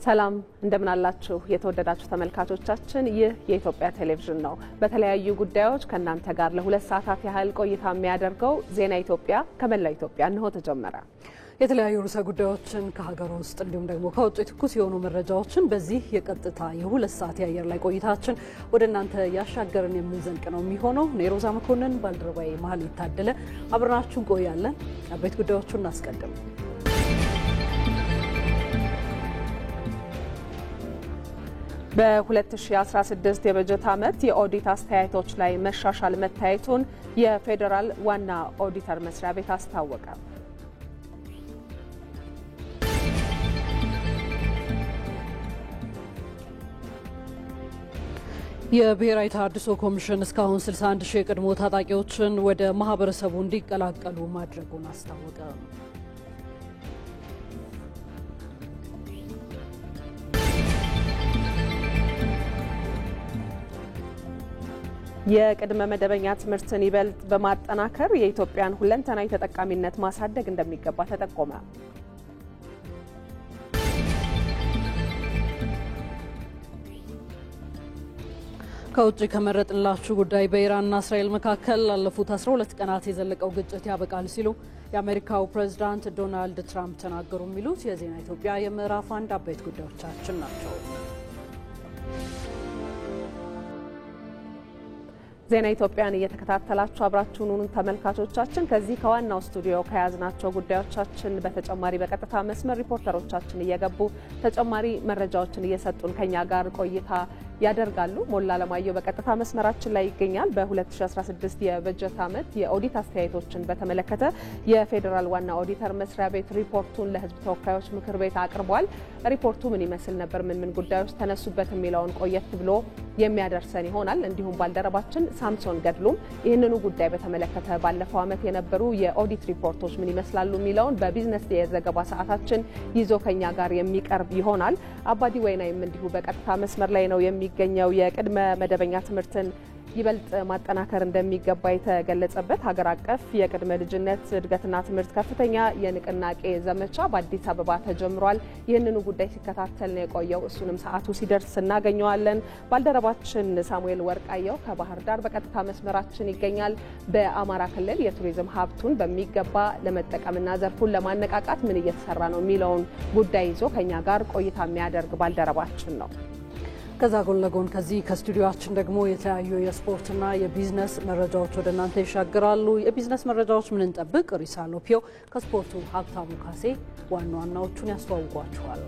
ሰላም እንደምን አላችሁ የተወደዳችሁ ተመልካቾቻችን ይህ የኢትዮጵያ ቴሌቪዥን ነው በተለያዩ ጉዳዮች ከናንተ ጋር ለሁለት ሰዓታት ያህል ቆይታ የሚያደርገው ዜና ኢትዮጵያ ከመላው ኢትዮጵያ ነው ተጀመረ የተለያዩ ርዕሰ ጉዳዮችን ከሀገር ውስጥ እንዲሁም ደግሞ ከውጭ ትኩስ የሆኑ መረጃዎችን በዚህ የቀጥታ የሁለት ሰዓት የአየር ላይ ቆይታችን ወደናንተ ያሻገርን የምንዘልቅ ነው የሚሆነው ኔሮዛ መኮንን ባልደረባዬ መሀል ይታደለ አብራናችሁ ቆያለን አበይት ጉዳዮችን እናስቀድም በ2016 የበጀት ዓመት የኦዲት አስተያየቶች ላይ መሻሻል መታየቱን የፌደራል ዋና ኦዲተር መስሪያ ቤት አስታወቀ። የብሔራዊ ተሃድሶ ኮሚሽን እስካሁን 61 ሺህ የቀድሞ ታጣቂዎችን ወደ ማህበረሰቡ እንዲቀላቀሉ ማድረጉን አስታወቀ። የቅድመ መደበኛ ትምህርትን ይበልጥ በማጠናከር የኢትዮጵያን ሁለንተናዊ ተጠቃሚነት ማሳደግ እንደሚገባ ተጠቆመ። ከውጭ ከመረጥንላችሁ ጉዳይ በኢራንና እስራኤል መካከል ላለፉት 12 ቀናት የዘለቀው ግጭት ያበቃል ሲሉ የአሜሪካው ፕሬዝዳንት ዶናልድ ትራምፕ ተናገሩ የሚሉት የዜና ኢትዮጵያ የምዕራፍ 1 አበይት ጉዳዮቻችን ናቸው። ዜና ኢትዮጵያን እየተከታተላችሁ አብራችሁን ሁኑ ተመልካቾቻችን ከዚህ ከዋናው ስቱዲዮ ከያዝናቸው ጉዳዮቻችን በተጨማሪ በቀጥታ መስመር ሪፖርተሮቻችን እየገቡ ተጨማሪ መረጃዎችን እየሰጡን ከኛ ጋር ቆይታ ያደርጋሉ። ሞላ ለማየው በቀጥታ መስመራችን ላይ ይገኛል። በ2016 የበጀት ዓመት የኦዲት አስተያየቶችን በተመለከተ የፌደራል ዋና ኦዲተር መስሪያ ቤት ሪፖርቱን ለሕዝብ ተወካዮች ምክር ቤት አቅርቧል። ሪፖርቱ ምን ይመስል ነበር፣ ምን ጉዳዮች ተነሱበት የሚለውን ቆየት ብሎ የሚያደርሰን ይሆናል። እንዲሁም ባልደረባችን ሳምሶን ገድሉም ይህንኑ ጉዳይ በተመለከተ ባለፈው ዓመት የነበሩ የኦዲት ሪፖርቶች ምን ይመስላሉ የሚለውን በቢዝነስ የዘገባ ሰዓታችን ይዞ ከኛ ጋር የሚቀርብ ይሆናል። አባዲ ወይናይም እንዲሁ በቀጥታ መስመር ላይ ነው የሚገኘው። የቅድመ መደበኛ ትምህርትን ይበልጥ ማጠናከር እንደሚገባ የተገለጸበት ሀገር አቀፍ የቅድመ ልጅነት እድገትና ትምህርት ከፍተኛ የንቅናቄ ዘመቻ በአዲስ አበባ ተጀምሯል። ይህንኑ ጉዳይ ሲከታተል ነው የቆየው። እሱንም ሰዓቱ ሲደርስ እናገኘዋለን። ባልደረባችን ሳሙኤል ወርቃየው ከባህር ዳር በቀጥታ መስመራችን ይገኛል። በአማራ ክልል የቱሪዝም ሀብቱን በሚገባ ለመጠቀምና ዘርፉን ለማነቃቃት ምን እየተሰራ ነው የሚለውን ጉዳይ ይዞ ከኛ ጋር ቆይታ የሚያደርግ ባልደረባችን ነው። ከዛ ጎን ለጎን ከዚህ ከስቱዲዮአችን ደግሞ የተለያዩ የስፖርትና የቢዝነስ መረጃዎች ወደናንተ ይሻገራሉ። የቢዝነስ መረጃዎች ምን እንጠብቅ? ሪሳ ሎፒዮ ከስፖርቱ ሀብታሙ ካሴ ዋናዎቹን ያስተዋውቋቸዋል።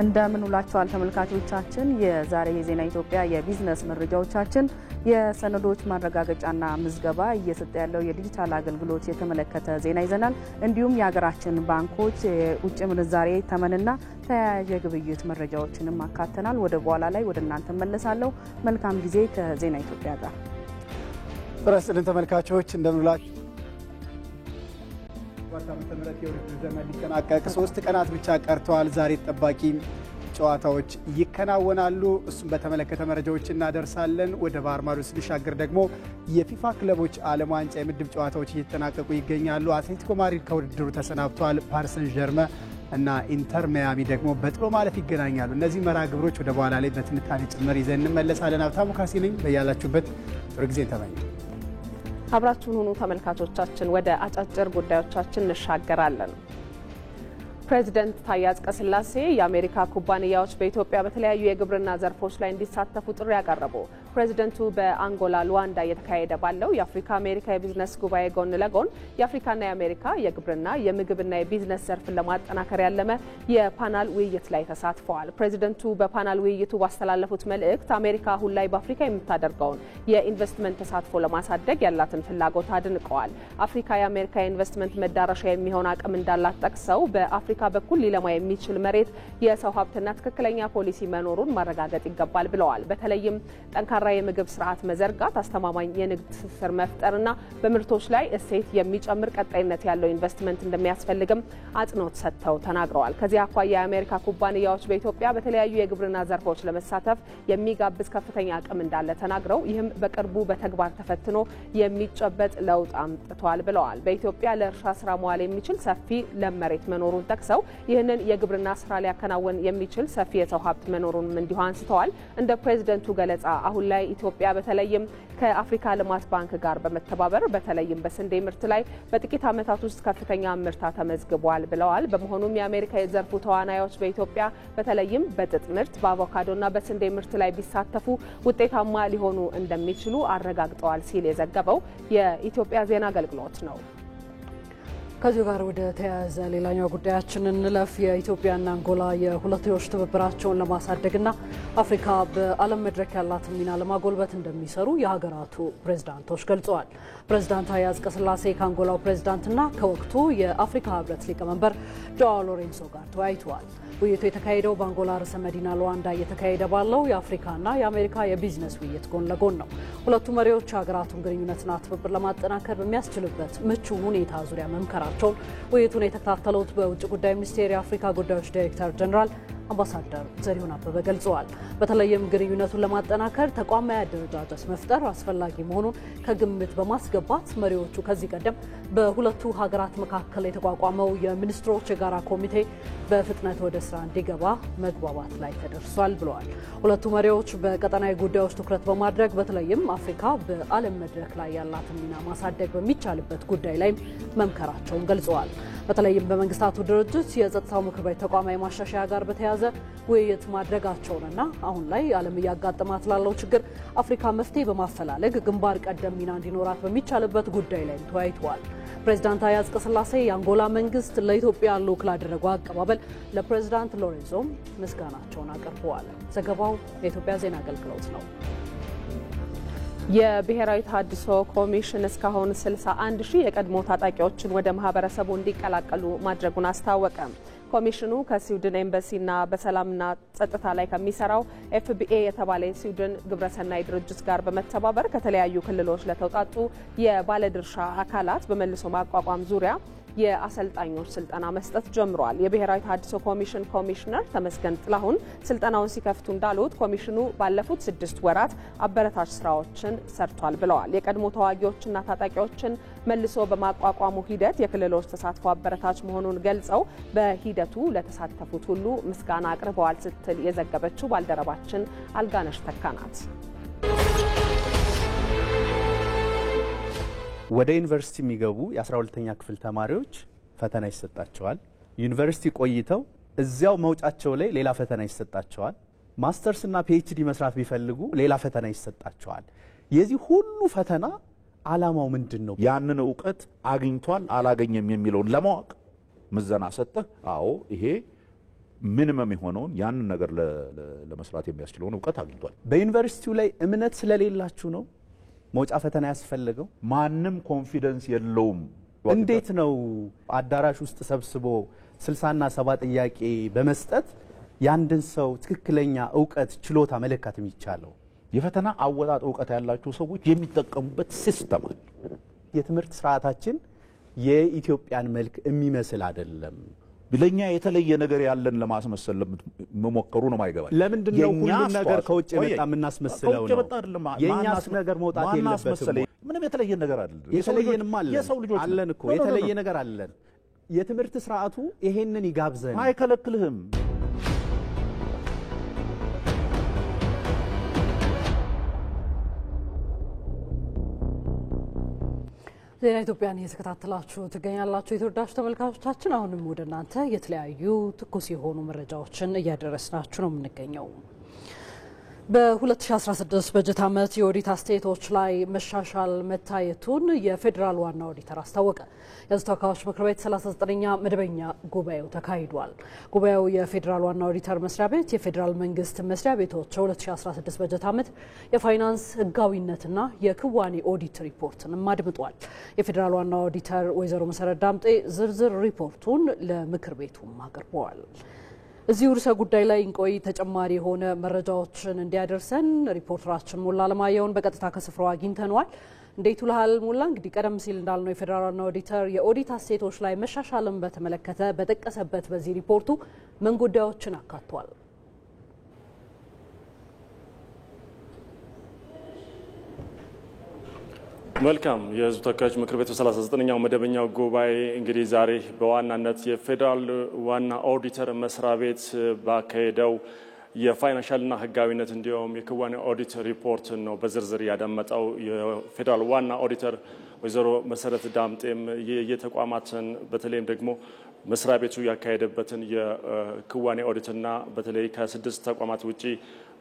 እንደምን ውላችኋል ተመልካቾቻችን። የዛሬ የዜና ኢትዮጵያ የቢዝነስ መረጃዎቻችን የሰነዶች ማረጋገጫና ምዝገባ እየሰጠ ያለው የዲጂታል አገልግሎት የተመለከተ ዜና ይዘናል። እንዲሁም የሀገራችን ባንኮች የውጭ ምንዛሬ ተመንና ተያያዥ ግብይት መረጃዎችንም አካተናል። ወደ በኋላ ላይ ወደ እናንተ መለሳለሁ። መልካም ጊዜ ከዜና ኢትዮጵያ ጋር። ራስልን ተመልካቾች እንደምን ውላችሁ። ተመረጥ የውድድር ዘመን ሊጠናቀቅ 3 ቀናት ብቻ ቀርተዋል። ዛሬ ተጠባቂ ጨዋታዎች ይከናወናሉ። እሱም በተመለከተ መረጃዎች እናደርሳለን። ወደ ባህር ማዶ ስንሻገር ደግሞ የፊፋ ክለቦች ዓለም ዋንጫ የምድብ ጨዋታዎች እየተጠናቀቁ ይገኛሉ። አትሌቲኮ ማድሪድ ከውድድሩ ተሰናብቷል። ፓሪስ ሰን ዠርመን እና ኢንተር ሚያሚ ደግሞ በጥሎ ማለፍ ይገናኛሉ። እነዚህ መርሃ ግብሮች ወደ በኋላ ላይ በትንታኔ ጭምር ይዘን እንመለሳለን። ሀብታሙ ካሴ ነኝ። በያላችሁበት ጥሩ ጊዜ ተመኘ። አብራችሁን ሁኑ ተመልካቾቻችን። ወደ አጫጭር ጉዳዮቻችን እንሻገራለን። ፕሬዚደንት ታዬ አጽቀሥላሴ የአሜሪካ ኩባንያዎች በኢትዮጵያ በተለያዩ የግብርና ዘርፎች ላይ እንዲሳተፉ ጥሪ ያቀረቡ። ፕሬዚደንቱ በአንጎላ ሉዋንዳ እየተካሄደ ባለው የአፍሪካ አሜሪካ የቢዝነስ ጉባኤ ጎን ለጎን የአፍሪካና የአሜሪካ የግብርና የምግብና የቢዝነስ ዘርፍን ለማጠናከር ያለመ የፓናል ውይይት ላይ ተሳትፈዋል። ፕሬዚደንቱ በፓናል ውይይቱ ባስተላለፉት መልእክት አሜሪካ አሁን ላይ በአፍሪካ የምታደርገውን የኢንቨስትመንት ተሳትፎ ለማሳደግ ያላትን ፍላጎት አድንቀዋል። አፍሪካ የአሜሪካ የኢንቨስትመንት መዳረሻ የሚሆን አቅም እንዳላት ጠቅሰው በአፍሪካ በኩል ሊለማ የሚችል መሬት፣ የሰው ሀብትና ትክክለኛ ፖሊሲ መኖሩን ማረጋገጥ ይገባል ብለዋል። በተለይም ጠንካራ ጠንካራ የምግብ ስርዓት መዘርጋት፣ አስተማማኝ የንግድ ትስስር መፍጠርና በምርቶች ላይ እሴት የሚጨምር ቀጣይነት ያለው ኢንቨስትመንት እንደሚያስፈልግም አጽንኦት ሰጥተው ተናግረዋል። ከዚህ አኳያ የአሜሪካ ኩባንያዎች በኢትዮጵያ በተለያዩ የግብርና ዘርፎች ለመሳተፍ የሚጋብዝ ከፍተኛ አቅም እንዳለ ተናግረው ይህም በቅርቡ በተግባር ተፈትኖ የሚጨበጥ ለውጥ አምጥቷል ብለዋል። በኢትዮጵያ ለእርሻ ስራ መዋል የሚችል ሰፊ ለም መሬት መኖሩን ጠቅሰው ይህንን የግብርና ስራ ሊያከናውን የሚችል ሰፊ የሰው ሀብት መኖሩንም እንዲሁ አንስተዋል። እንደ ፕሬዝደንቱ ገለጻ አሁን ላይ ኢትዮጵያ በተለይም ከአፍሪካ ልማት ባንክ ጋር በመተባበር በተለይም በስንዴ ምርት ላይ በጥቂት ዓመታት ውስጥ ከፍተኛ ምርታ ተመዝግቧል ብለዋል። በመሆኑም የአሜሪካ የዘርፉ ተዋናዮች በኢትዮጵያ በተለይም በጥጥ ምርት፣ በአቮካዶና በስንዴ ምርት ላይ ቢሳተፉ ውጤታማ ሊሆኑ እንደሚችሉ አረጋግጠዋል ሲል የዘገበው የኢትዮጵያ ዜና አገልግሎት ነው። ከዚሁ ጋር ወደ ተያያዘ ሌላኛው ጉዳያችን እንለፍ። የኢትዮጵያና አንጎላ የሁለትዮሽ ትብብራቸውን ለማሳደግና አፍሪካ በዓለም መድረክ ያላትን ሚና ለማጎልበት እንደሚሰሩ የሀገራቱ ፕሬዝዳንቶች ገልጸዋል። ፕሬዝዳንት ታዬ አጽቀሥላሴ ከአንጎላው ፕሬዝዳንትና ከወቅቱ የአፍሪካ ህብረት ሊቀመንበር ጆአው ሎሬንሶ ጋር ተወያይተዋል። ውይይቱ የተካሄደው በአንጎላ ርዕሰ መዲና ሉዋንዳ እየተካሄደ ባለው የአፍሪካና የአሜሪካ የቢዝነስ ውይይት ጎን ለጎን ነው። ሁለቱ መሪዎች ሀገራቱን ግንኙነትና ትብብር ለማጠናከር በሚያስችልበት ምቹ ሁኔታ ዙሪያ መምከራቸውን ውይይቱን የተከታተሉት በውጭ ጉዳይ ሚኒስቴር የአፍሪካ ጉዳዮች ዳይሬክተር ጀነራል አምባሳደር ዘሪሁን አበበ ገልጸዋል። በተለይም ግንኙነቱን ለማጠናከር ተቋማዊ አደረጃጀት መፍጠር አስፈላጊ መሆኑን ከግምት በማስገባት መሪዎቹ ከዚህ ቀደም በሁለቱ ሀገራት መካከል የተቋቋመው የሚኒስትሮች የጋራ ኮሚቴ በፍጥነት ወደ ስራ እንዲገባ መግባባት ላይ ተደርሷል ብለዋል። ሁለቱ መሪዎች በቀጠናዊ ጉዳዮች ትኩረት በማድረግ በተለይም አፍሪካ በዓለም መድረክ ላይ ያላትን ሚና ማሳደግ በሚቻልበት ጉዳይ ላይ መምከራቸውን ገልጸዋል። በተለይም በመንግስታቱ ድርጅት የጸጥታው ምክር ቤት ተቋማዊ ማሻሻያ ጋር በተያያዘ ውይይት ማድረጋቸውንና አሁን ላይ ዓለም እያጋጠማት ላለው ችግር አፍሪካ መፍትሄ በማፈላለግ ግንባር ቀደም ሚና እንዲኖራት በሚቻልበት ጉዳይ ላይ ተወያይተዋል። ፕሬዝዳንት ታዬ አጽቀሥላሴ የአንጎላ መንግስት ለኢትዮጵያ ልዑክ ላደረገው አቀባበል ለፕሬዝዳንት ሎሬንሶም ምስጋናቸውን አቅርበዋል። ዘገባው የኢትዮጵያ ዜና አገልግሎት ነው። የብሔራዊ ተሃድሶ ኮሚሽን እስካሁን 61 ሺህ የቀድሞ ታጣቂዎችን ወደ ማህበረሰቡ እንዲቀላቀሉ ማድረጉን አስታወቀ። ኮሚሽኑ ከስዊድን ኤምባሲና በሰላምና ጸጥታ ላይ ከሚሰራው ኤፍቢኤ የተባለ የስዊድን ግብረሰናይ ድርጅት ጋር በመተባበር ከተለያዩ ክልሎች ለተውጣጡ የባለድርሻ አካላት በመልሶ ማቋቋም ዙሪያ የአሰልጣኞች ስልጠና መስጠት ጀምሯል። የብሔራዊ ተሃድሶ ኮሚሽን ኮሚሽነር ተመስገን ጥላሁን ስልጠናውን ሲከፍቱ እንዳሉት ኮሚሽኑ ባለፉት 6 ወራት አበረታች ስራዎችን ሰርቷል ብለዋል። የቀድሞ ተዋጊዎችና ታጣቂዎችን መልሶ በማቋቋሙ ሂደት የክልሎች ተሳትፎ አበረታች መሆኑን ገልጸው በሂደቱ ለተሳተፉት ሁሉ ምስጋና አቅርበዋል ስትል የዘገበችው ባልደረባችን አልጋነሽ ተካናት። ወደ ዩኒቨርሲቲ የሚገቡ የ12ኛ ክፍል ተማሪዎች ፈተና ይሰጣቸዋል። ዩኒቨርሲቲ ቆይተው እዚያው መውጫቸው ላይ ሌላ ፈተና ይሰጣቸዋል። ማስተርስና ፒኤችዲ መስራት ቢፈልጉ ሌላ ፈተና ይሰጣቸዋል። የዚህ ሁሉ ፈተና ዓላማው ምንድነው? ያንን ዕውቀት አግኝቷል አላገኘም የሚለውን ለማወቅ ምዘና ሰጠህ። አዎ ይሄ ሚኒመም የሆነውን ያንን ነገር ለመስራት የሚያስችለውን ዕውቀት አግኝቷል። በዩኒቨርሲቲው ላይ እምነት ስለሌላችሁ ነው መውጫ ፈተና ያስፈልገው? ማንም ኮንፊደንስ የለውም። እንዴት ነው አዳራሽ ውስጥ ሰብስቦ 60ና 70 ጥያቄ በመስጠት ያንድን ሰው ትክክለኛ ዕውቀት ችሎታ መለካት የሚቻለው? የፈተና አወጣጥ ዕውቀት ያላቸው ሰዎች የሚጠቀሙበት ሲስተም አለ። የትምህርት ስርዓታችን የኢትዮጵያን መልክ የሚመስል አይደለም። ለኛ የተለየ ነገር ያለን ለማስመሰል መሞከሩ ነው ማይገባል። ለምንድን ነው ሁሉን ነገር ከውጭ የመጣ የምናስመስለው ነው? የኛስ ነገር መውጣት የለበትም። ምንም የተለየ ነገር አይደለም። የተለየንም አለን እኮ የተለየ ነገር አለን። የትምህርት ስርዓቱ ይሄንን ይጋብዘን አይከለክልህም። ዜና ኢትዮጵያን እየተከታተላችሁ ትገኛላችሁ። የተወዳጁ ተመልካቾቻችን አሁንም ወደ እናንተ የተለያዩ ትኩስ የሆኑ መረጃዎችን እያደረስናችሁ ነው የምንገኘው። በ2016 በጀት ዓመት የኦዲት አስተያየቶች ላይ መሻሻል መታየቱን የፌዴራል ዋና ኦዲተር አስታወቀ። የሕዝብ ተወካዮች ምክር ቤት 39ኛ መደበኛ ጉባኤው ተካሂዷል። ጉባኤው የፌዴራል ዋና ኦዲተር መስሪያ ቤት የፌዴራል መንግስት መስሪያ ቤቶች 2016 በጀት ዓመት የፋይናንስ ህጋዊነትና የክዋኔ ኦዲት ሪፖርትንም አድምጧል። የፌዴራል ዋና ኦዲተር ወይዘሮ መሰረት ዳምጤ ዝርዝር ሪፖርቱን ለምክር ቤቱም አቅርበዋል። እዚሁ ርዕሰ ጉዳይ ላይ እንቆይ። ተጨማሪ የሆነ መረጃዎችን እንዲያደርሰን ሪፖርተራችን ሞላ አለማየሁን በቀጥታ ከስፍራው አግኝተነዋል። እንዴት ውለሃል ሞላ? እንግዲህ ቀደም ሲል እንዳልነው የፌዴራል ዋና ኦዲተር የኦዲት አሴቶች ላይ መሻሻልን በተመለከተ በጠቀሰበት በዚህ ሪፖርቱ ምን ጉዳዮችን አካቷል? መልካም የህዝብ ተወካዮች ምክር ቤት 39ኛው መደበኛው ጉባኤ እንግዲህ ዛሬ በዋናነት የፌዴራል ዋና ኦዲተር መስሪያ ቤት ባካሄደው የፋይናንሻልና ህጋዊነት እንዲሁም የክዋኔ ኦዲት ሪፖርት ነው በዝርዝር ያደመጠው። የፌዴራል ዋና ኦዲተር ወይዘሮ መሰረት ዳምጤም የተቋማትን በተለይም ደግሞ መስሪያ ቤቱ ያካሄደበትን የክዋኔ ኦዲትና በተለይ ከ6 ተቋማት ውጪ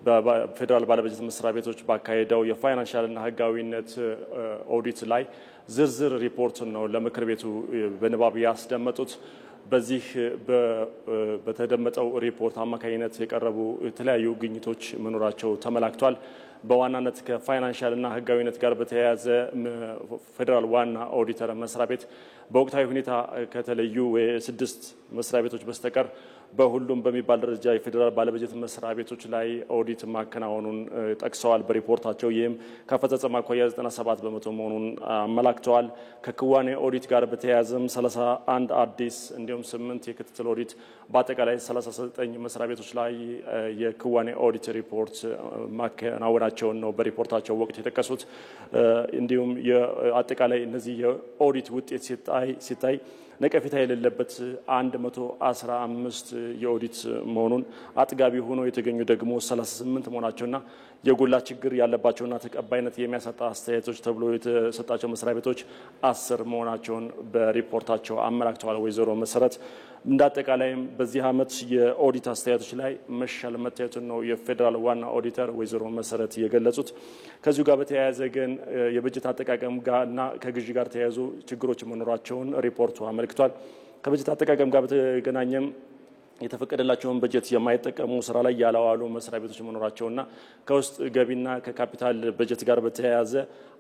በፌዴራል ባለበጀት መስሪያ ቤቶች ባካሄደው የፋይናንሻልና ህጋዊነት ኦዲት ላይ ዝርዝር ሪፖርት ነው ለምክር ቤቱ በንባብ ያስደመጡት። በዚህ በተደመጠው ሪፖርት አማካኝነት የቀረቡ የተለያዩ ግኝቶች መኖራቸው ተመላክቷል። በዋናነት ከፋይናንሻልና ህጋዊነት ጋር በተያያዘ ፌዴራል ዋና ኦዲተር መስሪያ ቤት በወቅታዊ ሁኔታ ከተለዩ የ6 መስሪያ ቤቶች በስተቀር በሁሉም በሚባል ደረጃ የፌዴራል ባለበጀት መስሪያ ቤቶች ላይ ኦዲት ማከናወኑን ጠቅሰዋል በሪፖርታቸው። ይህም ከአፈጻጸም አኳያ 97 በመቶ መሆኑን አመላክተዋል። ከክዋኔ ኦዲት ጋር በተያያዘም 31 አዲስ እንዲሁም 8 የክትትል ኦዲት በአጠቃላይ 39 መስሪያ ቤቶች ላይ የክዋኔ ኦዲት ሪፖርት ማከናወናቸውን ነው በሪፖርታቸው ወቅት የጠቀሱት። እንዲሁም አጠቃላይ እነዚህ የኦዲት ውጤት ሲታይ ነቀፌታ የሌለበት 115 የኦዲት መሆኑን አጥጋቢ ሆኖ የተገኙ ደግሞ 38 መሆናቸውና የጎላ ችግር ያለባቸውና ተቀባይነት የሚያሳጣ አስተያየቶች ተብሎ የተሰጣቸው መስሪያ ቤቶች 10 መሆናቸውን በሪፖርታቸው አመላክተዋል። ወይዘሮ መሰረት እንዳጠቃላይም በዚህ ዓመት የኦዲት አስተያየቶች ላይ መሻል መታየቱን ነው የፌዴራል ዋና ኦዲተር ወይዘሮ መሰረት የገለጹት። ከዚሁ ጋር በተያያዘ ግን የበጀት አጠቃቀም ጋርና ከግዢ ጋር ተያያዙ ችግሮች መኖራቸውን ሪፖርቱ አመልክቷል። ከበጀት አጠቃቀም ጋር በተገናኘም የተፈቀደላቸውን በጀት የማይጠቀሙ ስራ ላይ ያላዋሉ መስሪያ ቤቶች መኖራቸውና ከውስጥ ገቢና ከካፒታል በጀት ጋር በተያያዘ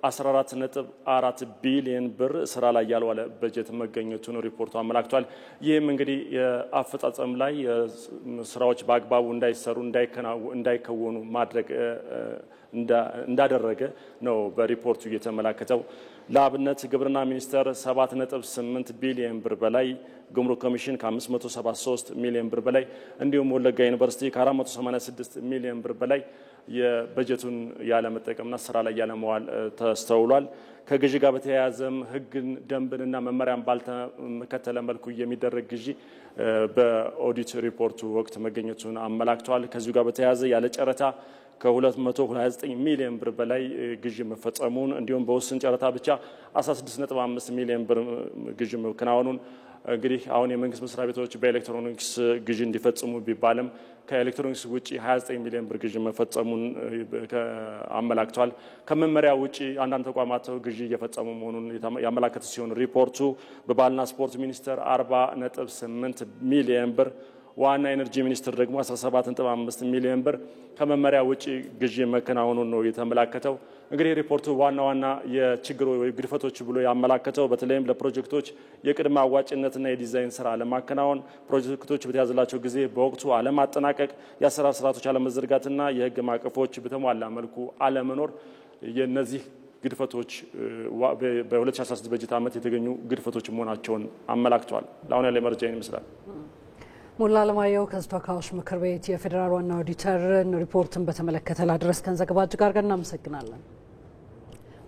14.4 ቢሊዮን ብር ስራ ላይ ያልዋለ በጀት መገኘቱን ሪፖርቱ አመላክቷል። ይህም እንግዲህ የአፈጻጸም ላይ ስራዎች በአግባቡ እንዳይሰሩ እንዳይከወኑ ማድረግ እንዳደረገ ነው በሪፖርቱ የተመላከተው። ለአብነት ግብርና ሚኒስቴር 7.8 ቢሊዮን ብር በላይ፣ ጉምሩክ ኮሚሽን ከ573 ሚሊዮን ብር በላይ እንዲሁም ወለጋ ዩኒቨርሲቲ ከ486 ሚሊዮን ብር በላይ የበጀቱን ያለመጠቀምና ስራ ላይ ያለመዋል ተስተውሏል። ከግዢ ጋር በተያያዘም ህግን ደንብንና መመሪያን ባልተከተለ መልኩ የሚደረግ ግዢ በኦዲት ሪፖርቱ ወቅት መገኘቱን አመላክቷል። ከዚሁ ጋር በተያያዘ ያለ ጨረታ ከ229 ሚሊዮን ብር በላይ ግዢ መፈጸሙን እንዲሁም በውስን ጨረታ ብቻ 16.5 ሚሊዮን ብር ግዢ መከናወኑን እንግዲህ አሁን የመንግስት መስሪያ ቤቶች በኤሌክትሮኒክስ ግዢ እንዲፈጽሙ ቢባልም ከኤሌክትሮኒክስ ውጪ 29 ሚሊዮን ብር ግዢ መፈጸሙን አመላክቷል። ከመመሪያ ውጪ አንዳንድ ተቋማት ግዢ እየፈጸሙ መሆኑን ያመላከተ ሲሆን ሪፖርቱ በባህልና ስፖርት ሚኒስቴር 40.8 ሚሊዮን ብር፣ ዋና ኤነርጂ ሚኒስትር ደግሞ 17.5 ሚሊዮን ብር ከመመሪያ ውጪ ግዢ መከናወኑን ነው የተመላከተው። እንግዲህ ሪፖርቱ ዋና የችግሩ ወይ ግድፈቶች ብሎ ያመላከተው በተለይም ለፕሮጀክቶች የቅድመ አዋጭነትና የዲዛይን ስራ ለማከናወን ፕሮጀክቶች በተያዘላቸው ጊዜ በወቅቱ አለማጠናቀቅ፣ የአሰራር ስርዓቶች አለመዘርጋትና የህግ ማዕቀፎች በተሟላ መልኩ አለመኖር የነዚህ ግድፈቶች በ2016 በጀት ዓመት የተገኙ ግድፈቶች መሆናቸውን አመላክተዋል። ለአሁን ያለ መረጃ ይመስላል። ሞላ አለማየሁ ከህዝብ ተወካዮች ምክር ቤት የፌዴራል ዋና ኦዲተር ሪፖርትን በተመለከተ ላደረስከን ዘገባ እጅግ አድርገን እናመሰግናለን።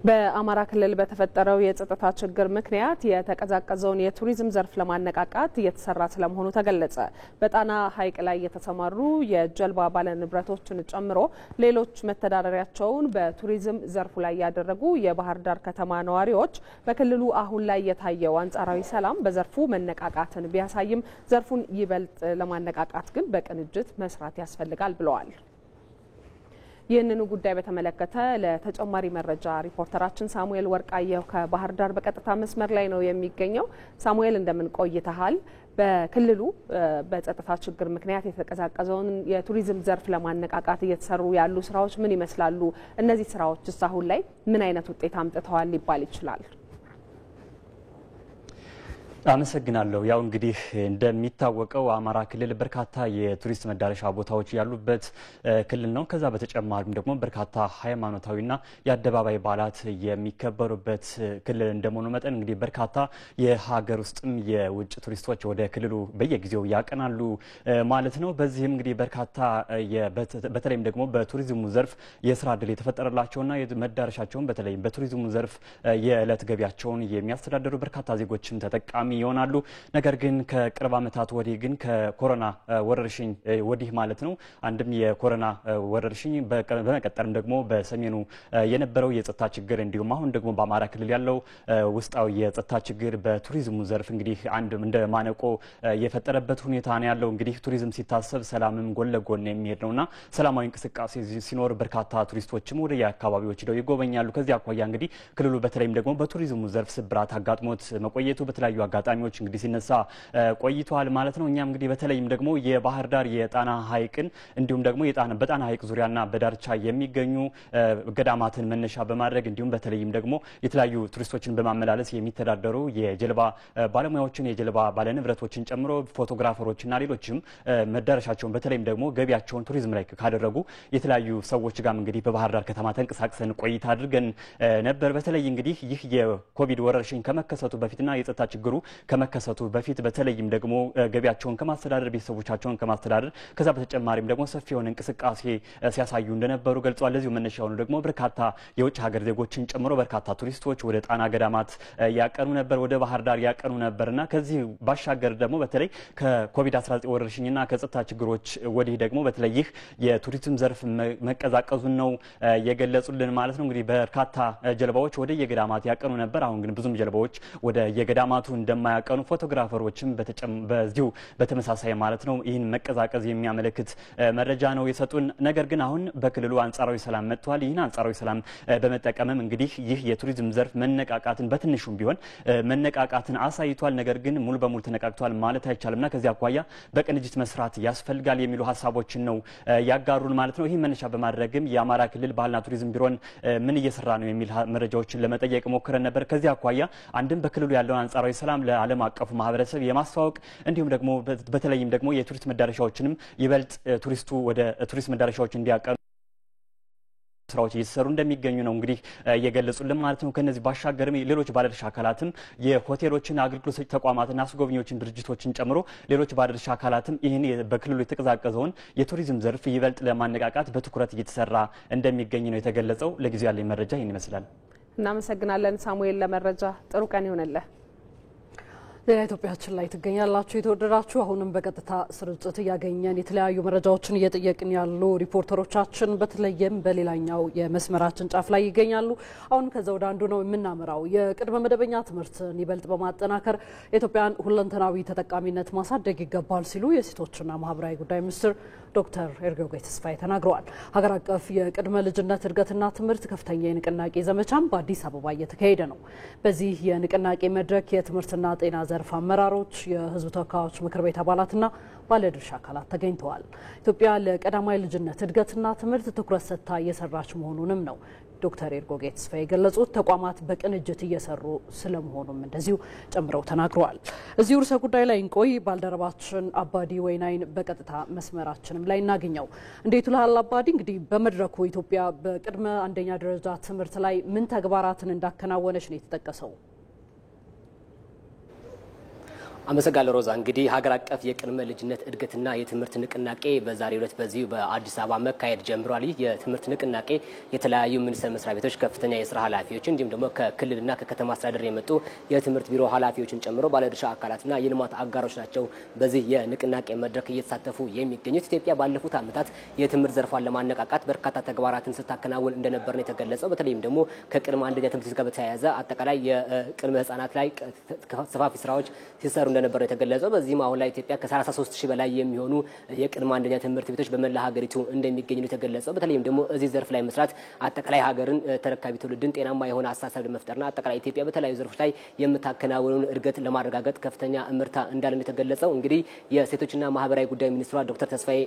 በአማራ ክልል በተፈጠረው የጸጥታ ችግር ምክንያት የተቀዛቀዘውን የቱሪዝም ዘርፍ ለማነቃቃት እየተሰራ ስለመሆኑ ተገለጸ። በጣና ሐይቅ ላይ የተሰማሩ የጀልባ ባለንብረቶችን ጨምሮ ሌሎች መተዳደሪያቸውን በቱሪዝም ዘርፉ ላይ ያደረጉ የባህር ዳር ከተማ ነዋሪዎች በክልሉ አሁን ላይ የታየው አንጻራዊ ሰላም በዘርፉ መነቃቃትን ቢያሳይም ዘርፉን ይበልጥ ለማነቃቃት ግን በቅንጅት መስራት ያስፈልጋል ብለዋል። ይህንኑ ጉዳይ በተመለከተ ለተጨማሪ መረጃ ሪፖርተራችን ሳሙኤል ወርቃየሁ ከባህር ዳር በቀጥታ መስመር ላይ ነው የሚገኘው። ሳሙኤል እንደምን ቆይተሃል? በክልሉ በጸጥታ ችግር ምክንያት የተቀዛቀዘውን የቱሪዝም ዘርፍ ለማነቃቃት እየተሰሩ ያሉ ስራዎች ምን ይመስላሉ? እነዚህ ስራዎችስ አሁን ላይ ምን አይነት ውጤት አምጥተዋል ሊባል ይችላል? አመሰግናለሁ። ያው እንግዲህ እንደሚታወቀው አማራ ክልል በርካታ የቱሪስት መዳረሻ ቦታዎች ያሉበት ክልል ነው። ከዛ በተጨማሪም ደግሞ በርካታ ሃይማኖታዊና የአደባባይ በዓላት የሚከበሩበት ክልል እንደመሆኑ መጠን እንግዲህ በርካታ የሀገር ውስጥም የውጭ ቱሪስቶች ወደ ክልሉ በየጊዜው ያቀናሉ ማለት ነው። በዚህም እንግዲህ በርካታ በተለይም ደግሞ በቱሪዝሙ ዘርፍ የስራ ዕድል የተፈጠረላቸውና መዳረሻቸውን በተለይም በቱሪዝሙ ዘርፍ የዕለት ገቢያቸውን የሚያስተዳደሩ በርካታ ዜጎችም ተጠቃሚ ይሆናሉ። ነገር ግን ከቅርብ ዓመታት ወዲህ ግን ከኮሮና ወረርሽኝ ወዲህ ማለት ነው አንድም የኮሮና ወረርሽኝ በመቀጠልም ደግሞ በሰሜኑ የነበረው የጸጥታ ችግር እንዲሁም አሁን ደግሞ በአማራ ክልል ያለው ውስጣዊ የጸጥታ ችግር በቱሪዝሙ ዘርፍ እንግዲህ አንድ እንደ ማነቆ የፈጠረበት ሁኔታ ነው ያለው። እንግዲህ ቱሪዝም ሲታሰብ ሰላምም ጎን ለጎን የሚሄድ ነውና ሰላማዊ እንቅስቃሴ ሲኖር በርካታ ቱሪስቶችም ወደ የአካባቢዎች ሄደው ይጎበኛሉ። ከዚህ አኳያ እንግዲህ ክልሉ በተለይም ደግሞ በቱሪዝሙ ዘርፍ ስብራት አጋጥሞት መቆየቱ በተለያዩ አጋጣሚዎች እንግዲህ ሲነሳ ቆይቷል ማለት ነው። እኛም እንግዲህ በተለይም ደግሞ የባህር ዳር የጣና ሐይቅን እንዲሁም ደግሞ በጣና ሐይቅ ዙሪያና በዳርቻ የሚገኙ ገዳማትን መነሻ በማድረግ እንዲሁም በተለይም ደግሞ የተለያዩ ቱሪስቶችን በማመላለስ የሚተዳደሩ የጀልባ ባለሙያዎችን የጀልባ ባለንብረቶችን ጨምሮ ፎቶግራፈሮችና ሌሎችም መዳረሻቸውን በተለይም ደግሞ ገቢያቸውን ቱሪዝም ላይ ካደረጉ የተለያዩ ሰዎች ጋር እንግዲህ በባህር ዳር ከተማ ተንቀሳቅሰን ቆይታ አድርገን ነበር። በተለይ እንግዲህ ይህ የኮቪድ ወረርሽኝ ከመከሰቱ በፊትና የጸጥታ ችግሩ ከመከሰቱ በፊት በተለይም ደግሞ ገቢያቸውን ከማስተዳደር ቤተሰቦቻቸውን ከማስተዳደር ከዛ በተጨማሪም ደግሞ ሰፊ የሆነ እንቅስቃሴ ሲያሳዩ እንደነበሩ ገልጿል። ለዚሁ መነሻ የሆኑ ደግሞ በርካታ የውጭ ሀገር ዜጎችን ጨምሮ በርካታ ቱሪስቶች ወደ ጣና ገዳማት ያቀኑ ነበር፣ ወደ ባህር ዳር ያቀኑ ነበርና ከዚህ ባሻገር ደግሞ በተለይ ከኮቪድ-19 ወረርሽኝና ከጸጥታ ችግሮች ወዲህ ደግሞ በተለይ ይህ የቱሪዝም ዘርፍ መቀዛቀዙን ነው የገለጹልን ማለት ነው። እንግዲህ በርካታ ጀልባዎች ወደ የገዳማት ያቀኑ ነበር። አሁን ግን ብዙም ጀልባዎች ወደ የገዳማቱ እንደማያቀኑ ፎቶግራፈሮችም በዚሁ በተመሳሳይ ማለት ነው ይህን መቀዛቀዝ የሚያመለክት መረጃ ነው የሰጡን። ነገር ግን አሁን በክልሉ አንጻራዊ ሰላም መጥቷል። ይህን አንጻራዊ ሰላም በመጠቀምም እንግዲህ ይህ የቱሪዝም ዘርፍ መነቃቃትን በትንሹም ቢሆን መነቃቃትን አሳይቷል። ነገር ግን ሙሉ በሙሉ ተነቃቅቷል ማለት አይቻልምና ከዚህ አኳያ በቅንጅት መስራት ያስፈልጋል የሚሉ ሀሳቦችን ነው ያጋሩን ማለት ነው። ይህ መነሻ በማድረግም የአማራ ክልል ባህልና ቱሪዝም ቢሮን ምን እየሰራ ነው የሚል መረጃዎችን ለመጠየቅ ሞክረን ነበር። ከዚህ አኳያ አንድም በክልሉ ያለውን አንጻራዊ ሰላም ለዓለም አቀፉ ማህበረሰብ የማስተዋወቅ እንዲሁም ደግሞ በተለይም ደግሞ የቱሪስት መዳረሻዎችንም ይበልጥ ቱሪስቱ ወደ ቱሪስት መዳረሻዎች እንዲያቀኑ ስራዎች እየተሰሩ እንደሚገኙ ነው እንግዲህ እየገለጹልን ማለት ነው። ከነዚህ ባሻገርም ሌሎች ባለድርሻ አካላትም የሆቴሎችን አገልግሎት ሰጪ ተቋማትና አስጎብኚዎችን ድርጅቶችን ጨምሮ ሌሎች ባለድርሻ አካላትም ይህን በክልሉ የተቀዛቀዘውን የቱሪዝም ዘርፍ ይበልጥ ለማነቃቃት በትኩረት እየተሰራ እንደሚገኝ ነው የተገለጸው። ለጊዜው ያለኝ መረጃ ይህን ይመስላል። እናመሰግናለን ሳሙኤል ለመረጃ። ጥሩ ቀን ይሁንልህ። ሌላ ኢትዮጵያችን ላይ ትገኛላችሁ የተወደዳችሁ። አሁንም በቀጥታ ስርጭት እያገኘን የተለያዩ መረጃዎችን እየጠየቅን ያሉ ሪፖርተሮቻችን በተለይም በሌላኛው የመስመራችን ጫፍ ላይ ይገኛሉ። አሁንም ከዛ ወደ አንዱ ነው የምናመራው። የቅድመ መደበኛ ትምህርትን ይበልጥ በማጠናከር የኢትዮጵያን ሁለንተናዊ ተጠቃሚነት ማሳደግ ይገባል ሲሉ የሴቶችና ማህበራዊ ጉዳይ ሚኒስትር ዶክተር ኤርጎጌ ተስፋዬ ተናግረዋል። ሀገር አቀፍ የቅድመ ልጅነት እድገትና ትምህርት ከፍተኛ የንቅናቄ ዘመቻም በአዲስ አበባ እየተካሄደ ነው። በዚህ የንቅናቄ መድረክ የትምህርትና ጤና ዘርፍ አመራሮች፣ የህዝብ ተወካዮች ምክር ቤት አባላትና ባለድርሻ አካላት ተገኝተዋል። ኢትዮጵያ ለቀዳማይ ልጅነት እድገትና ትምህርት ትኩረት ሰጥታ እየሰራች መሆኑንም ነው ዶክተር ኤርጎጌ ተስፋዬ የገለጹት። ተቋማት በቅንጅት እየሰሩ ስለመሆኑም እንደዚሁ ጨምረው ተናግረዋል። እዚሁ ርዕሰ ጉዳይ ላይ እንቆይ። ባልደረባችን አባዲ ወይናይን በቀጥታ መስመራችንም ላይ እናገኘው። እንዴት ውለሃል አባዲ? እንግዲህ በመድረኩ ኢትዮጵያ በቅድመ አንደኛ ደረጃ ትምህርት ላይ ምን ተግባራትን እንዳከናወነች ነው የተጠቀሰው? አመሰግናለሁ ሮዛ። እንግዲህ ሀገር አቀፍ የቅድመ ልጅነት እድገትና የትምህርት ንቅናቄ በዛሬው ዕለት በዚሁ በአዲስ አበባ መካሄድ ጀምሯል። ይህ የትምህርት ንቅናቄ የተለያዩ ሚኒስቴር መስሪያ ቤቶች ከፍተኛ የስራ ኃላፊዎች እንዲሁም ደግሞ ከክልልና ከከተማ አስተዳደር የመጡ የትምህርት ቢሮ ኃላፊዎችን ጨምሮ ባለድርሻ አካላትና የልማት አጋሮች ናቸው በዚህ የንቅናቄ መድረክ እየተሳተፉ የሚገኙት። ኢትዮጵያ ባለፉት ዓመታት የትምህርት ዘርፏን ለማነቃቃት በርካታ ተግባራትን ስታከናውን እንደነበር ነው የተገለጸው። በተለይም ደግሞ ከቅድመ አንደኛ ትምህርት ጋር በተያያዘ አጠቃላይ የቅድመ ህጻናት ላይ ሰፋፊ ስራዎች ሲሰሩ እንደነበር የተገለጸው። በዚህም አሁን ላይ ኢትዮጵያ ከ33000 በላይ የሚሆኑ የቅድመ አንደኛ ትምህርት ቤቶች በመላ ሀገሪቱ እንደሚገኙ የተገለጸው። በተለይም ደግሞ እዚህ ዘርፍ ላይ መስራት አጠቃላይ ሀገርን ተረካቢ ትውልድን ጤናማ የሆነ አስተሳሰብ ለመፍጠርና አጠቃላይ ኢትዮጵያ በተለያዩ ዘርፎች ላይ የምታከናውነውን እድገት ለማረጋገጥ ከፍተኛ እምርታ እንዳለ የተገለጸው። እንግዲህ የሴቶችና ማህበራዊ ጉዳይ ሚኒስትሯ ዶክተር ተስፋዬ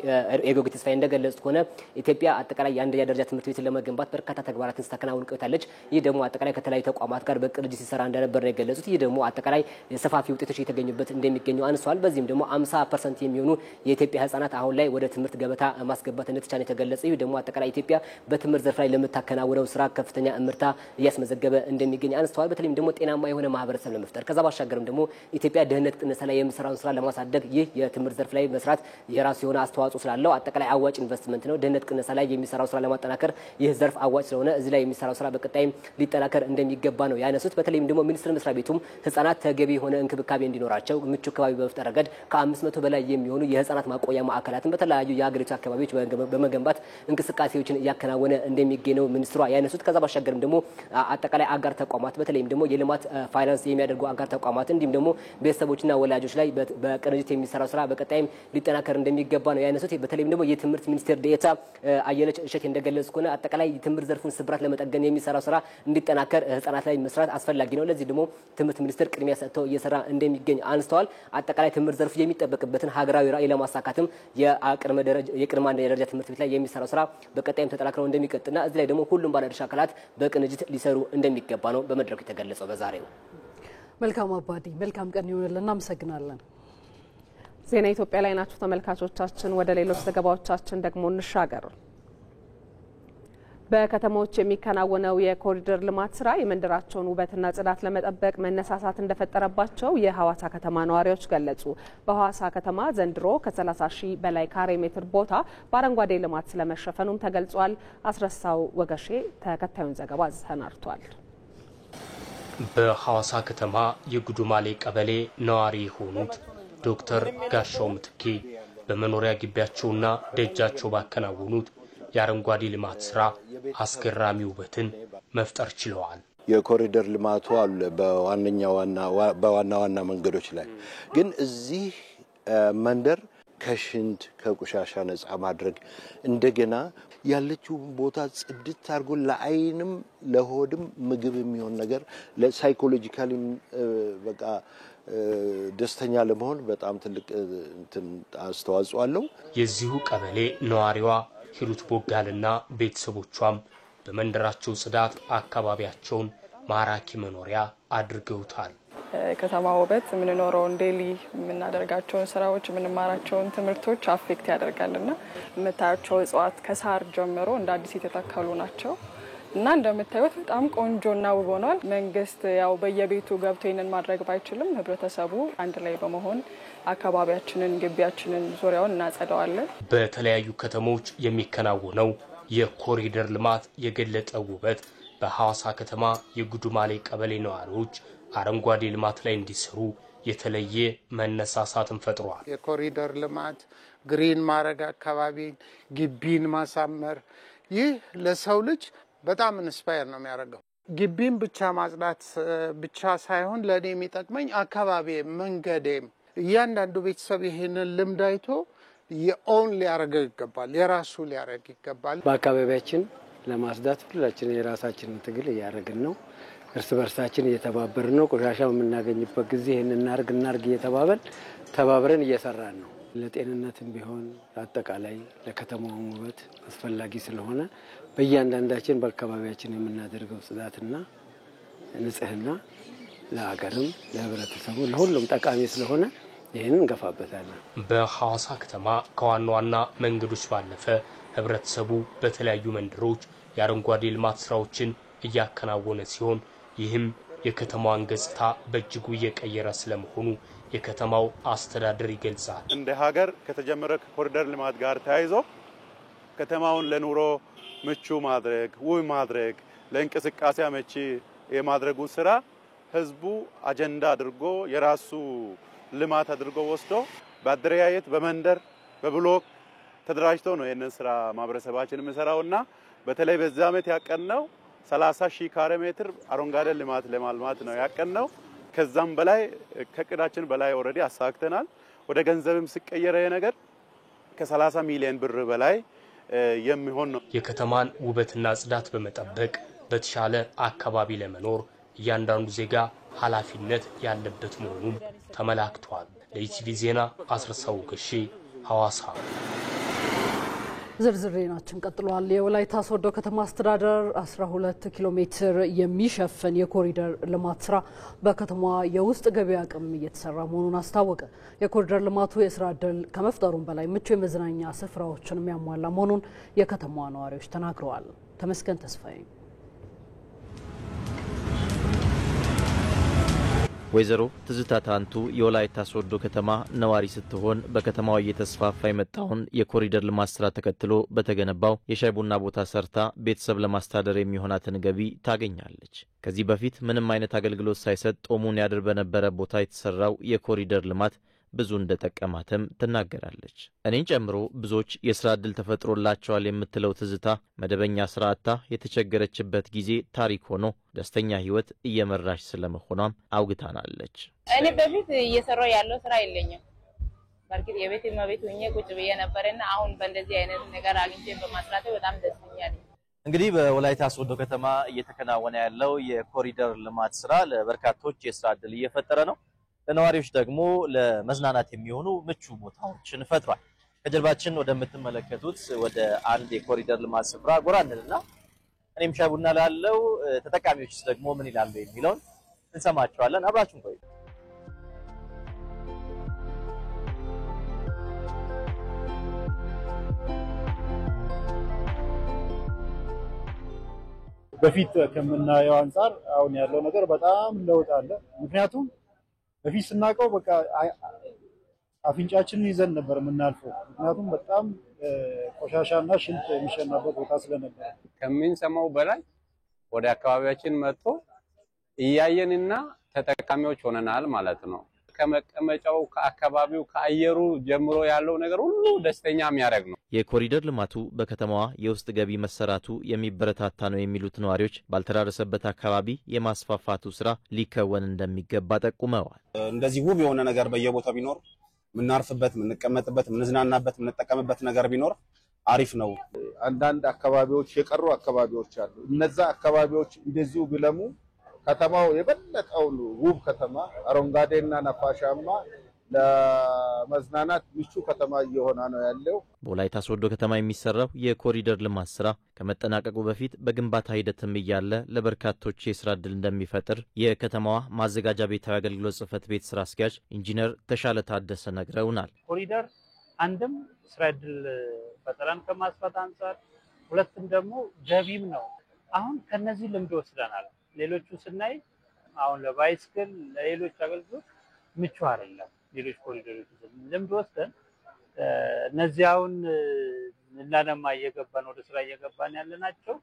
ኤርጎጌ ተስፋዬ እንደገለጹት ከሆነ ኢትዮጵያ አጠቃላይ የአንደኛ ደረጃ ትምህርት ቤትን ለመገንባት በርካታ ተግባራትን ስታከናውን ቆይታለች። ይህ ደግሞ አጠቃላይ ከተለያዩ ተቋማት ጋር በቅንጅት ሲሰራ እንደነበር ነው የገለጹት። ይህ ደግሞ አጠቃላይ ሰፋፊ ውጤቶች የተገኙበት እንደሚገኙ አንስተዋል። በዚህም ደግሞ 50% የሚሆኑ የኢትዮጵያ ህጻናት አሁን ላይ ወደ ትምህርት ገበታ ማስገባት እንደተቻለ የተገለጸ። ይህ ደግሞ አጠቃላይ ኢትዮጵያ በትምህርት ዘርፍ ላይ ለምታከናውነው ስራ ከፍተኛ እምርታ እያስመዘገበ እንደሚገኝ አንስተዋል። በተለይም ደግሞ ጤናማ የሆነ ማህበረሰብ ለመፍጠር ከዛ ባሻገርም ደግሞ ኢትዮጵያ ድህነት ቅነሳ ላይ የምትሰራውን ስራ ለማሳደግ ይህ የትምህርት ዘርፍ ላይ መስራት የራሱ የሆነ አስተዋጽኦ ስላለው አጠቃላይ አዋጭ ኢንቨስትመንት ነው። ድህነት ቅነሳ ላይ የሚሰራው ስራ ለማጠናከር ይህ ዘርፍ አዋጭ ስለሆነ እዚህ ላይ የሚሰራው ስራ በቀጣይም ሊጠናከር እንደሚገባ ነው ያነሱት። በተለይም ደግሞ ሚኒስቴር መስሪያ ቤቱም ህጻናት ተገቢ የሆነ እንክብካቤ እንዲኖራቸው ምቹ አካባቢ በመፍጠር ረገድ ከ500 በላይ የሚሆኑ የህጻናት ማቆያ ማዕከላትን በተለያዩ የሀገሪቱ አካባቢዎች በመገንባት እንቅስቃሴዎችን እያከናወነ እንደሚገኝ ነው ሚኒስትሯ ያነሱት። ከዛ ባሻገርም ደግሞ አጠቃላይ አጋር ተቋማት በተለይም ደግሞ የልማት ፋይናንስ የሚያደርጉ አጋር ተቋማት እንዲሁም ደግሞ ቤተሰቦችና ወላጆች ላይ በቅንጅት የሚሰራው ስራ በቀጣይም ሊጠናከር እንደሚገባ ነው ያነሱት። በተለይም ደግሞ የትምህርት ሚኒስቴር ዴኤታ አየለች እሸት እንደገለጹ ከሆነ አጠቃላይ የትምህርት ዘርፉን ስብራት ለመጠገን የሚሰራው ስራ እንዲጠናከር ህጻናት ላይ መስራት አስፈላጊ ነው። ለዚህ ደግሞ ትምህርት ሚኒስቴር ቅድሚያ ሰጥተው እየሰራ እንደሚገኝ አንስተዋል። አጠቃላይ ትምህርት ዘርፉ የሚጠበቅበትን ሀገራዊ ራዕይ ለማሳካትም የቅድመ አንደኛ ደረጃ ትምህርት ቤት ላይ የሚሰራው ስራ በቀጣይም ተጠናክረው እንደሚቀጥልና እዚህ ላይ ደግሞ ሁሉም ባለድርሻ አካላት በቅንጅት ሊሰሩ እንደሚገባ ነው በመድረኩ የተገለጸው። በዛሬው መልካም አባዲ መልካም ቀን ይሁንልን። እናመሰግናለን። ዜና ኢትዮጵያ ላይ ናችሁ ተመልካቾቻችን። ወደ ሌሎች ዘገባዎቻችን ደግሞ እንሻገር። በከተሞች የሚከናወነው የኮሪደር ልማት ስራ የመንደራቸውን ውበትና ጽዳት ለመጠበቅ መነሳሳት እንደፈጠረባቸው የሐዋሳ ከተማ ነዋሪዎች ገለጹ። በሐዋሳ ከተማ ዘንድሮ ከ30,000 በላይ ካሬ ሜትር ቦታ በአረንጓዴ ልማት ስለመሸፈኑም ተገልጿል። አስረሳው ወገሼ ተከታዩን ዘገባ አሰናድቷል። በሐዋሳ ከተማ የጉዱማሌ ቀበሌ ነዋሪ የሆኑት ዶክተር ጋሻው ምትኬ በመኖሪያ ግቢያቸውና ደጃቸው ባከናወኑት የአረንጓዴ ልማት ስራ አስገራሚ ውበትን መፍጠር ችለዋል። የኮሪደር ልማቱ አለ በዋና ዋና መንገዶች ላይ ግን እዚህ መንደር ከሽንት ከቆሻሻ ነፃ ማድረግ እንደገና ያለችው ቦታ ጽድት አድርጎ ለአይንም ለሆድም ምግብ የሚሆን ነገር ለሳይኮሎጂካሊ በቃ ደስተኛ ለመሆን በጣም ትልቅ አስተዋጽኦ አለው። የዚሁ ቀበሌ ነዋሪዋ ሂሩት ቦጋልና ቤተሰቦቿም በመንደራቸው ጽዳት አካባቢያቸውን ማራኪ መኖሪያ አድርገውታል። ከተማ ውበት የምንኖረውን ዴሊ የምናደርጋቸውን ስራዎች የምንማራቸውን ትምህርቶች አፌክት ያደርጋልና የምታያቸው እጽዋት ከሳር ጀምሮ እንደ አዲስ የተተከሉ ናቸው እና እንደምታዩት በጣም ቆንጆና ውብ ሆኗል። መንግስት ያው በየቤቱ ገብቶ ይህንን ማድረግ ባይችልም ህብረተሰቡ አንድ ላይ በመሆን አካባቢያችንን ግቢያችንን ዙሪያውን እናጸዳዋለን። በተለያዩ ከተሞች የሚከናወነው የኮሪደር ልማት የገለጠ ውበት በሐዋሳ ከተማ የጉዱማሌ ቀበሌ ነዋሪዎች አረንጓዴ ልማት ላይ እንዲሰሩ የተለየ መነሳሳትን ፈጥሯል። የኮሪደር ልማት ግሪን ማረግ አካባቢን ግቢን ማሳመር ይህ ለሰው ልጅ በጣም ኢንስፓየር ነው የሚያደርገው። ግቢን ብቻ ማጽዳት ብቻ ሳይሆን ለኔ የሚጠቅመኝ አካባቢ መንገዴም እያንዳንዱ ቤተሰብ ይሄንን ልምድ አይቶ የኦን ሊያረጋግ ይገባል የራሱ ሊያረግ ይገባል። በአካባቢያችን ለማጽዳት ሁላችን የራሳችንን ትግል እያደረግን ነው። እርስ በርሳችን እየተባበርን ነው። ቆሻሻው የምናገኝበት ጊዜ ይሄንን እናርግ ተባብረን እየሰራን ነው። ለጤንነትም ቢሆን አጠቃላይ ለከተማው ውበት አስፈላጊ ስለሆነ በእያንዳንዳችን በአካባቢያችን የምናደርገው ጽዳትና ንጽህና ለሀገርም ለህብረተሰቡ ለሁሉም ጠቃሚ ስለሆነ ይሄንን እንገፋበታለን። በሐዋሳ ከተማ ከዋና ዋና መንገዶች ባለፈ ህብረተሰቡ በተለያዩ መንደሮች የአረንጓዴ ልማት ስራዎችን እያከናወነ ሲሆን ይህም የከተማዋን ገጽታ በእጅጉ እየቀየረ ስለመሆኑ የከተማው አስተዳደር ይገልጻል። እንደ ሀገር ከተጀመረ ኮሪደር ልማት ጋር ተያይዞ ከተማውን ለኑሮ ምቹ ማድረግ ውብ ማድረግ ለእንቅስቃሴ አመቺ የማድረጉ ስራ ህዝቡ አጀንዳ አድርጎ የራሱ ልማት አድርጎ ወስዶ በአደረጃጀት በመንደር በብሎክ ተደራጅቶ ነው ይሄንን ስራ ማህበረሰባችን የሚሰራውና በተለይ በዛ ዓመት ያቀነው 30,000 ካሬ ሜትር አረንጓዴ ልማት ለማልማት ነው ያቀነው። ከዛም በላይ ከቅዳችን በላይ ኦሬዲ አሳክተናል። ወደ ገንዘብም ሲቀየር ነገር ከ30 ሚሊዮን ብር በላይ የሚሆን ነው። የከተማን ውበትና ጽዳት በመጠበቅ በተሻለ አካባቢ ለመኖር እያንዳንዱ ዜጋ ኃላፊነት ያለበት መሆኑን ተመላክቷል። ለኢቲቪ ዜና አስረሳው ገሺ ሐዋሳ። ዝርዝር ዜናችን ቀጥሏል። የወላይታ ሶዶ ከተማ አስተዳደር 12 ኪሎ ሜትር የሚሸፍን የኮሪደር ልማት ስራ በከተማዋ የውስጥ ገበያ አቅም እየተሰራ መሆኑን አስታወቀ። የኮሪደር ልማቱ የስራ ዕድል ከመፍጠሩም በላይ ምቹ የመዝናኛ ስፍራዎችን የሚያሟላ መሆኑን የከተማዋ ነዋሪዎች ተናግረዋል። ተመስገን ተስፋዬ። ወይዘሮ ትዝታ ታንቱ የወላይታ ሶዶ ከተማ ነዋሪ ስትሆን በከተማዋ እየተስፋፋ የመጣውን የኮሪደር ልማት ስራ ተከትሎ በተገነባው የሻይ ቡና ቦታ ሰርታ ቤተሰብ ለማስተዳደር የሚሆናትን ገቢ ታገኛለች። ከዚህ በፊት ምንም አይነት አገልግሎት ሳይሰጥ ጦሙን ያድር በነበረ ቦታ የተሰራው የኮሪደር ልማት ብዙ እንደጠቀማትም ትናገራለች። እኔን ጨምሮ ብዙዎች የስራ ዕድል ተፈጥሮላቸዋል የምትለው ትዝታ መደበኛ ስራ አጥታ የተቸገረችበት ጊዜ ታሪክ ሆኖ ደስተኛ ህይወት እየመራች ስለመሆኗም አውግታናለች። እኔ በፊት እየሰራው ያለው ስራ የለኝም። በርግጥ የቤት እመቤት ሆኜ ቁጭ ብዬ ነበርና አሁን በእንደዚህ አይነት ነገር አግኝቼ በማስራቴ በጣም ደስተኛ ነኝ። እንግዲህ በወላይታ ሶዶ ከተማ እየተከናወነ ያለው የኮሪደር ልማት ስራ ለበርካቶች የስራ ዕድል እየፈጠረ ነው። ለነዋሪዎች ደግሞ ለመዝናናት የሚሆኑ ምቹ ቦታዎችን ፈጥሯል። ከጀርባችን ወደምትመለከቱት ወደ አንድ የኮሪደር ልማት ስፍራ ጎራ እንልና እኔም ሻይ ቡና ላለው ተጠቃሚዎች ደግሞ ምን ይላሉ የሚለውን እንሰማቸዋለን። አብራችሁን ቆዩ። በፊት ከምናየው አንፃር አሁን ያለው ነገር በጣም ለውጥ አለ። ምክንያቱም በፊት ስናቀው በቃ አፍንጫችንን ይዘን ነበር የምናልፈው። ምክንያቱም በጣም ቆሻሻና ሽንት የሚሸናበት ቦታ ስለነበር ከምንሰማው በላይ ወደ አካባቢያችን መጥቶ እያየንና ተጠቃሚዎች ሆነናል ማለት ነው። ከመቀመጫው ከአካባቢው ከአየሩ ጀምሮ ያለው ነገር ሁሉ ደስተኛ የሚያደርግ ነው። የኮሪደር ልማቱ በከተማዋ የውስጥ ገቢ መሰራቱ የሚበረታታ ነው የሚሉት ነዋሪዎች ባልተዳረሰበት አካባቢ የማስፋፋቱ ስራ ሊከወን እንደሚገባ ጠቁመዋል። እንደዚህ ውብ የሆነ ነገር በየቦታው ቢኖር ምናርፍበት፣ ምንቀመጥበት፣ ምንዝናናበት፣ ምንጠቀምበት ነገር ቢኖር አሪፍ ነው። አንዳንድ አካባቢዎች የቀሩ አካባቢዎች አሉ። እነዛ አካባቢዎች እንደዚሁ ቢለሙ ከተማው የበለጠውን ውብ ከተማ አረንጓዴና ነፋሻማ ለመዝናናት ምቹ ከተማ እየሆነ ነው ያለው። በወላይታ ሶዶ ከተማ የሚሰራው የኮሪደር ልማት ስራ ከመጠናቀቁ በፊት በግንባታ ሂደትም እያለ ለበርካቶች የስራ ዕድል እንደሚፈጥር የከተማዋ ማዘጋጃ ቤታዊ አገልግሎት ጽሕፈት ቤት ስራ አስኪያጅ ኢንጂነር ተሻለ ታደሰ ነግረውናል። ኮሪደር አንድም ስራ ዕድል ፈጠራን ከማስፋት አንፃር፣ ሁለትም ደግሞ ገቢም ነው። አሁን ከነዚህ ልምድ ወስደናል። ሌሎቹ ስናይ አሁን ለባይስክል ለሌሎች አገልግሎት ምቹ አይደለም። ሌሎች ኮሪደሮች ልምድ ወስደን እነዚህ አሁን እናለማ እየገባን ወደ ስራ እየገባን ያለናቸው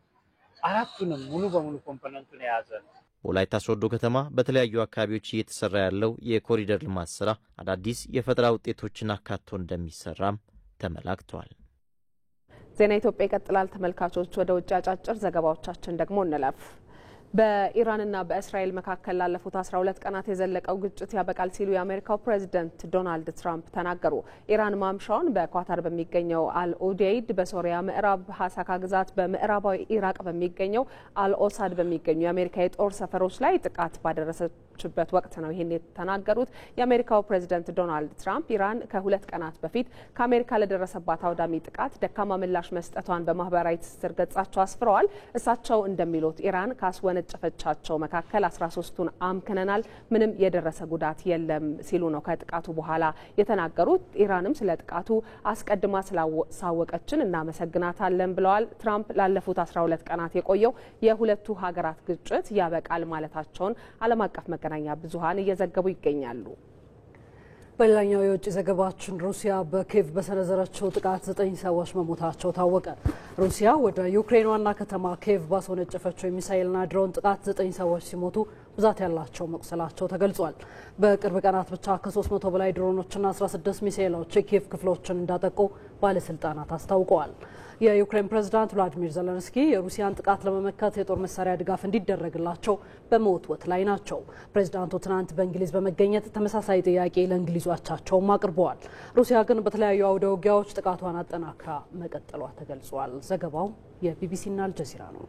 አራቱንም ሙሉ በሙሉ ኮምፖነንቱን የያዘ ነው። በወላይታ ሶዶ ከተማ በተለያዩ አካባቢዎች እየተሰራ ያለው የኮሪደር ልማት ስራ አዳዲስ የፈጠራ ውጤቶችን አካቶ እንደሚሰራም ተመላክቷል። ዜና ኢትዮጵያ ይቀጥላል። ተመልካቾች ወደ ውጭ አጫጭር ዘገባዎቻችን ደግሞ እንለፍ። በኢራንና በእስራኤል መካከል ላለፉት 12 ቀናት የዘለቀው ግጭት ያበቃል ሲሉ የአሜሪካው ፕሬዝዳንት ዶናልድ ትራምፕ ተናገሩ። ኢራን ማምሻውን በኳታር በሚገኘው አልኡዴይድ፣ በሶሪያ ምዕራብ ሀሳካ ግዛት በምዕራባዊ ኢራቅ በሚገኘው አልኦሳድ በሚገኙ የአሜሪካ የጦር ሰፈሮች ላይ ጥቃት ባደረሰችበት ወቅት ነው ይህን የተናገሩት። የአሜሪካው ፕሬዝዳንት ዶናልድ ትራምፕ ኢራን ከ2 ቀናት በፊት ከአሜሪካ ለደረሰባት አውዳሚ ጥቃት ደካማ ምላሽ መስጠቷን በማህበራዊ ትስስር ገጻቸው አስፍረዋል። እሳቸው እንደሚሉት ኢራን ጨፈቻቸው መካከል 13ቱን አምክነናል፣ ምንም የደረሰ ጉዳት የለም ሲሉ ነው ከጥቃቱ በኋላ የተናገሩት። ኢራንም ስለ ጥቃቱ አስቀድማ ስላሳወቀችን እናመሰግናታለን ብለዋል። ትራምፕ ላለፉት 12 ቀናት የቆየው የሁለቱ ሀገራት ግጭት ያበቃል ማለታቸውን ዓለም አቀፍ መገናኛ ብዙሃን እየዘገቡ ይገኛሉ። በሌላኛው የውጭ ዘገባችን ሩሲያ በኪየቭ በሰነዘረችው ጥቃት 9 ሰዎች መሞታቸው ታወቀ። ሩሲያ ወደ ዩክሬን ዋና ከተማ ኪየቭ ባስወነጨፈችው የሚሳኤልና ድሮን ጥቃት 9 ሰዎች ሲሞቱ ብዛት ያላቸው መቁሰላቸው ተገልጿል። በቅርብ ቀናት ብቻ ከ300 በላይ ድሮኖችና 16 ሚሳኤሎች የኪየቭ ክፍሎችን እንዳጠቁ ባለስልጣናት አስታውቀዋል። የዩክሬን ፕሬዝዳንት ቭላዲሚር ዜሌንስኪ የሩሲያን ጥቃት ለመመከት የጦር መሳሪያ ድጋፍ እንዲደረግላቸው በመወትወት ላይ ናቸው። ፕሬዝዳንቱ ትናንት በእንግሊዝ በመገኘት ተመሳሳይ ጥያቄ ለእንግሊዙ አቻቸውም አቅርበዋል። ሩሲያ ግን በተለያዩ አውደ ውጊያዎች ጥቃቷን አጠናክራ መቀጠሏ ተገልጿል። ዘገባው የቢቢሲና አልጀዚራ ነው።